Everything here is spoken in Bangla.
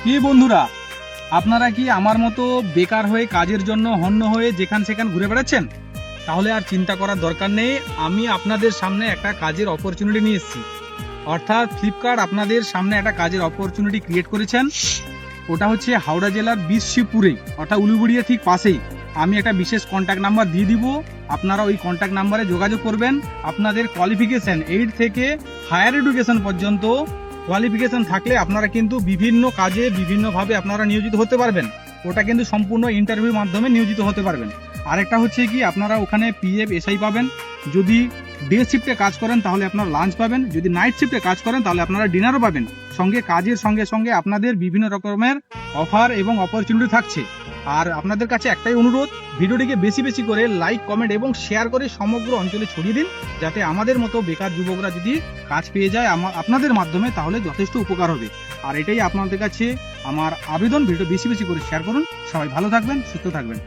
কি বন্ধুরা, আপনারা কি আমার মতো বেকার হয়ে কাজের জন্য হন্য হয়ে যেখান সেখান ঘুরে বেড়াচ্ছেন? তাহলে আর চিন্তা করার দরকার নেই। আমি আপনাদের সামনে একটা কাজের অপরচুনিটি নিয়ে এসেছি। অর্থাৎ ফ্লিপকার্ট আপনাদের সামনে একটা কাজের অপরচুনিটি ক্রিয়েট করেছেন। ওটা হচ্ছে হাওড়া জেলার বিশিপুরেই, অর্থাৎ উলুবুড়িয়া ঠিক পাশেই। আমি একটা বিশেষ কন্ট্যাক্ট নাম্বার দিয়ে দিব, আপনারা ওই কন্ট্যাক্ট নাম্বারে যোগাযোগ করবেন। আপনাদের কোয়ালিফিকেশন 8 থেকে হায়ার এডুকেশন পর্যন্ত কোয়ালিফিকেশন থাকলে আপনারা কিন্তু বিভিন্ন কাজে বিভিন্নভাবে আপনারা নিয়োজিত হতে পারবেন। ওটা কিন্তু সম্পূর্ণ ইন্টারভিউর মাধ্যমে নিয়োজিত হতে পারবেন। আরেকটা হচ্ছে কি, আপনারা ওখানে পিএফ এসআই পাবেন। যদি ডে শিফটে কাজ করেন তাহলে আপনারা লাঞ্চ পাবেন, যদি নাইট শিফটে কাজ করেন তাহলে আপনারা ডিনারও পাবেন। সঙ্গে কাজের সঙ্গে সঙ্গে আপনাদের বিভিন্ন রকমের অফার এবং অপরচুনিটি থাকছে। আর আপনাদের কাছে একটাই অনুরোধ, ভিডিওটিকে বেশি বেশি করে লাইক, কমেন্ট এবং শেয়ার করে সমগ্র অঞ্চলে ছড়িয়ে দিন, যাতে আমাদের মতো বেকার যুবকরা যদি কাজ পেয়ে যায় আপনাদের মাধ্যমে, তাহলে যথেষ্ট উপকার হবে। আর এটাই আপনাদের কাছে আমার আবেদন, ভিডিও বেশি বেশি করে শেয়ার করুন। সবাই ভালো থাকবেন, সুস্থ থাকবেন।